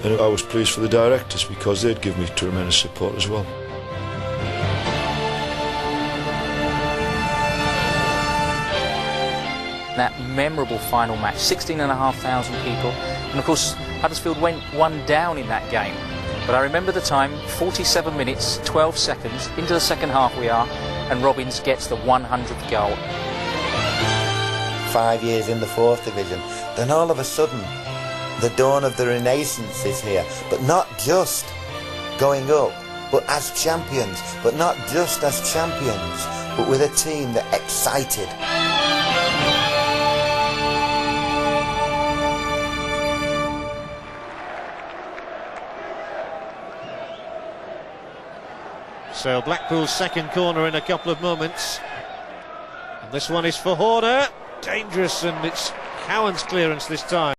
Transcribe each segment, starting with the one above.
And I was pleased for the directors because they'd give me tremendous support as well. That memorable final match, 16,500 people, and of course Huddersfield went one down in that game. But I remember the time, 47 minutes, 12 seconds, into the second half we are, and Robbins gets the 100th goal. 5 years in the 4th division, then all of a sudden the dawn of the Renaissance is here, but not just going up, but as champions, but not just as champions, but with a team that excited. So Blackpool's second corner in a couple of moments. And this one is for Horner. Dangerous, and it's Cowan's clearance this time.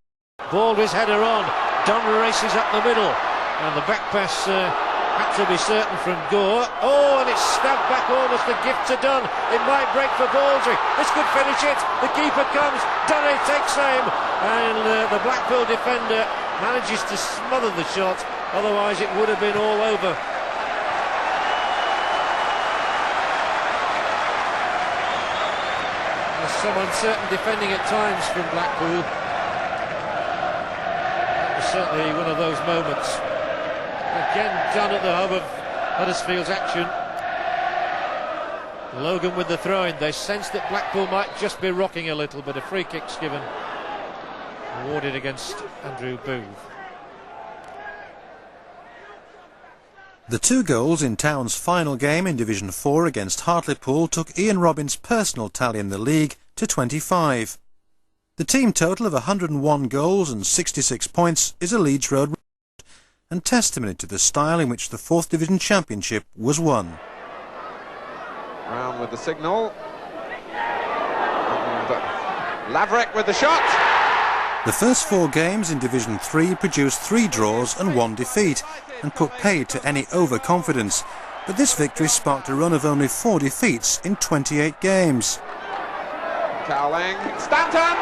Baldry's header on. Dunn races up the middle. And the back pass had to be certain from Gore. Oh, and it's stabbed back almost a gift to Dunn. It might break for Baldry. This could finish it. The keeper comes. Dunn takes aim. And the Blackpool defender manages to smother the shot. Otherwise it would have been all over. Some uncertain defending at times from Blackpool. That was certainly one of those moments. Again, Dunn at the hub of Huddersfield's action. Logan with the throw-in. They sensed that Blackpool might just be rocking a little, but a free kick's given. Awarded against Andrew Booth. The 2 goals in Town's final game in Division 4 against Hartlepool took Ian Robbins' personal tally in the league to 25. The team total of 101 goals and 66 points is a Leeds Road record and testimony to the style in which the 4th Division Championship was won. Brown with the signal. And Laverick with the shot. The first 4 games in Division 3 produced 3 draws and 1 defeat and put paid to any overconfidence, but this victory sparked a run of only 4 defeats in 28 games. Cowling, Stanton!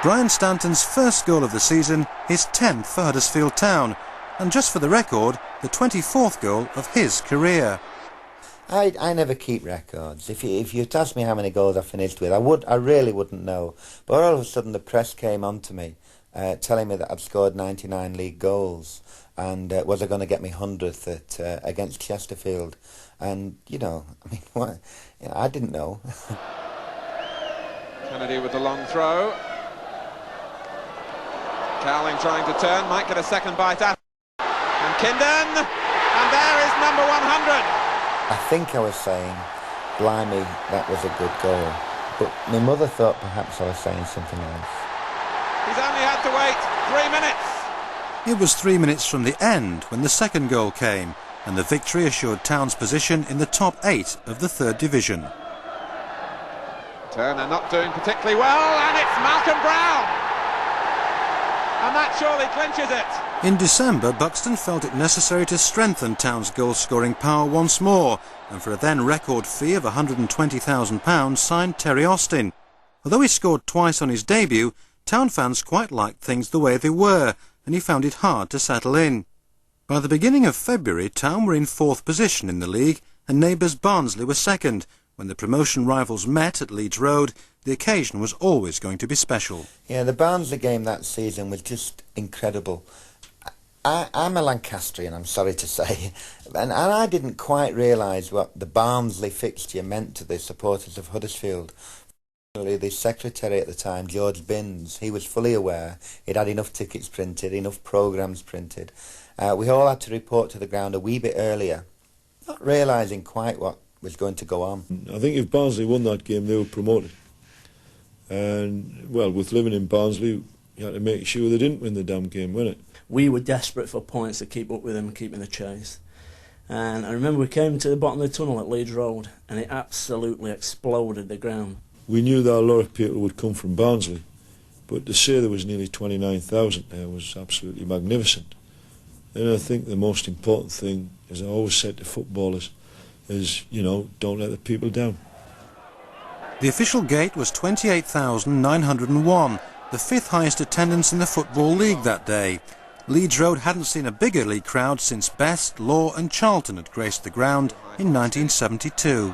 Brian Stanton's first goal of the season, his 10th for Huddersfield Town, and just for the record, the 24th goal of his career. I never keep records. If you'd asked me how many goals I finished with, I really wouldn't know. But all of a sudden the press came on to me, telling me that I'd scored 99 league goals, and was I going to get me 100th against Chesterfield? And you know, I mean, what? You know, I didn't know. Kennedy with the long throw. Cowling trying to turn, might get a second bite at. And Kindon, and there is number 100. I think I was saying, blimey, that was a good goal. But my mother thought perhaps I was saying something else. He's only had to wait 3 minutes. It was 3 minutes from the end when the second goal came, and the victory assured Town's position in the top 8 of the 3rd Division. Turner not doing particularly well, and it's Malcolm Brown. And that surely clinches it. In December, Buxton felt it necessary to strengthen Town's goal-scoring power once more, and for a then record fee of £120,000 signed Terry Austin. Although he scored twice on his debut, Town fans quite liked things the way they were, and he found it hard to settle in. By the beginning of February, Town were in 4th position in the league, and neighbours Barnsley were 2nd. When the promotion rivals met at Leeds Road, the occasion was always going to be special. Yeah, the Barnsley game that season was just incredible. I'm a Lancastrian, I'm sorry to say, and I didn't quite realise what the Barnsley fixture meant to the supporters of Huddersfield. The secretary at the time, George Binns, he was fully aware. He'd had enough tickets printed, enough programmes printed. We all had to report to the ground a wee bit earlier, not realising quite what was going to go on. I think if Barnsley won that game, they were promoted. And, well, with living in Barnsley, you had to make sure they didn't win the damn game, weren't it? We were desperate for points to keep up with them and keep in the chase. And I remember we came to the bottom of the tunnel at Leeds Road, and it absolutely exploded the ground. We knew that a lot of people would come from Barnsley, but to say there was nearly 29,000 there was absolutely magnificent. And I think the most important thing, as I always said to footballers, is, you know, don't let the people down. The official gate was 28,901, the 5th highest attendance in the Football League that day. Leeds Road hadn't seen a bigger league crowd since Best, Law and Charlton had graced the ground in 1972. Stanton.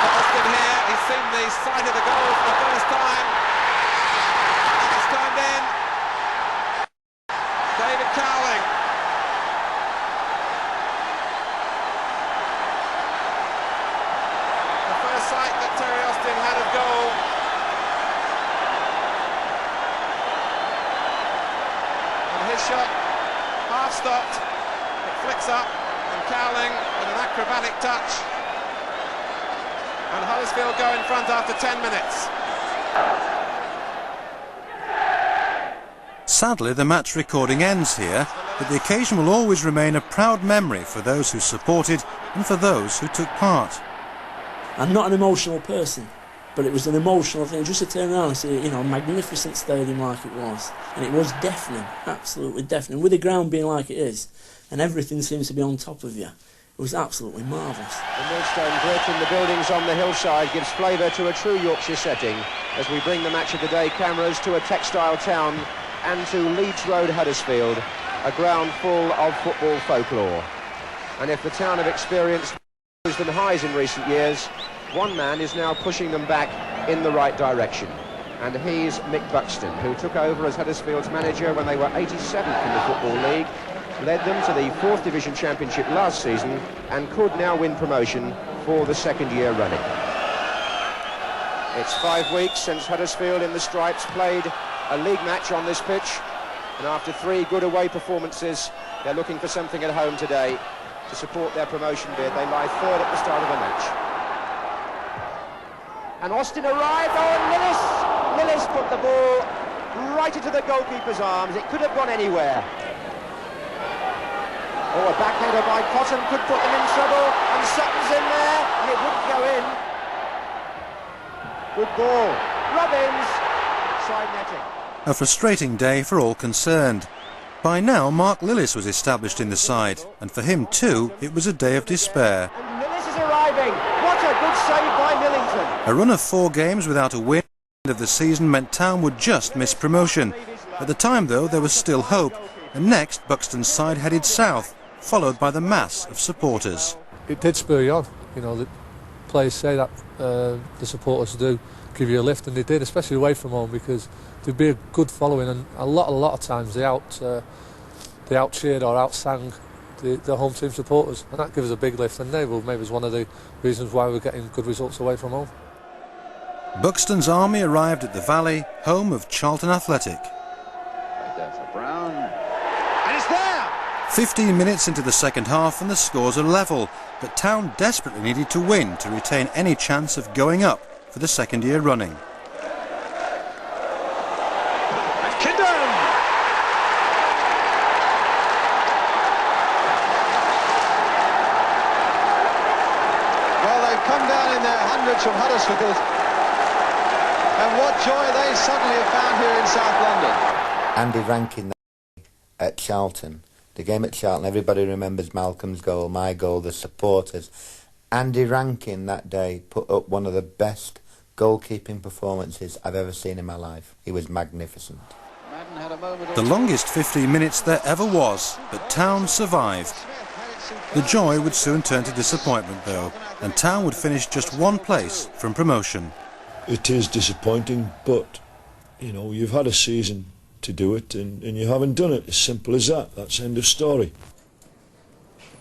Austin here, he's seen the side of the goal for the first time. It's turned in. David Cowling. The first sight that Terry Austin had of goal. His shot, half stopped, it flicks up, and Cowling with an acrobatic touch, and Huddersfield go in front after 10 minutes. Sadly, the match recording ends here, but the occasion will always remain a proud memory for those who supported and for those who took part. I'm not an emotional person, but it was an emotional thing just to turn around and see, you know, a magnificent stadium like it was. And it was deafening, absolutely deafening. With the ground being like it is, and everything seems to be on top of you, it was absolutely marvellous. The millstone brick in the buildings on the hillside gives flavour to a true Yorkshire setting as we bring the match of the day cameras to a textile town and to Leeds Road, Huddersfield, a ground full of football folklore. And if the town have experienced lows and highs in recent years, one man is now pushing them back in the right direction, and he's Mick Buxton, who took over as Huddersfield's manager when they were 87th in the Football League, led them to the 4th Division Championship last season, and could now win promotion for the second year running. It's 5 weeks since Huddersfield in the Stripes played a league match on this pitch, and after 3 good away performances, they're looking for something at home today to support their promotion bid. They lie 3rd at the start of the match. And Austin arrived, and Lillis put the ball right into the goalkeeper's arms. It could have gone anywhere. Oh, a backhander by Cotton could put them in trouble, and Sutton's in there, and it wouldn't go in. Good ball. Robbins, side netting. A frustrating day for all concerned. By now, Mark Lillis was established in the side, and for him too, it was a day of despair. And Lillis is arriving. What a good save by Millington. A run of 4 games without a win at the end of the season meant Town would just miss promotion. At the time, though, there was still hope, and next Buxton's side headed south, followed by the mass of supporters. It did spur you on. You know, the players say that the supporters do give you a lift, and they did, especially away from home, because there'd be a good following, and a lot of times they out-cheered or out-sang the home team supporters, and that gives us a big lift, and maybe was one of the reasons why we're getting good results away from home. Buxton's army arrived at the Valley, home of Charlton Athletic. Right there for Brown, and it's there! 15 minutes into the second half and the scores are level, but Town desperately needed to win to retain any chance of going up for the second year running. Come down in their hundreds from Huddersfield, and what joy they suddenly have found here in South London. Andy Rankin at Charlton, the game at Charlton, everybody remembers Malcolm's goal, my goal, the supporters. Andy Rankin that day put up one of the best goalkeeping performances I've ever seen in my life. He was magnificent. The longest 15 minutes there ever was, but Town survived. The joy would soon turn to disappointment, though, and Town would finish just 1 place from promotion. It is disappointing, but, you know, you've had a season to do it, and you haven't done it. As simple as that. That's end of story.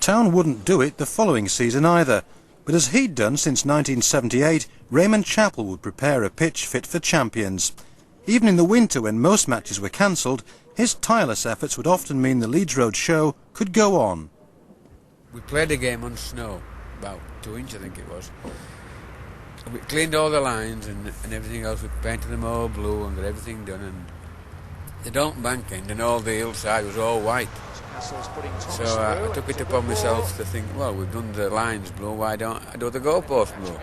Town wouldn't do it the following season either, but as he'd done since 1978, Raymond Chappell would prepare a pitch fit for champions. Even in the winter, when most matches were cancelled, his tireless efforts would often mean the Leeds Road show could go on. We played the game on snow, about 2 inches I think it was. We cleaned all the lines and everything else. We painted them all blue and got everything done, and the Dalton Bank end and all the hillside was all white. So I took it upon myself to think, well, we've done the lines blue, why don't I do the goalpost blue?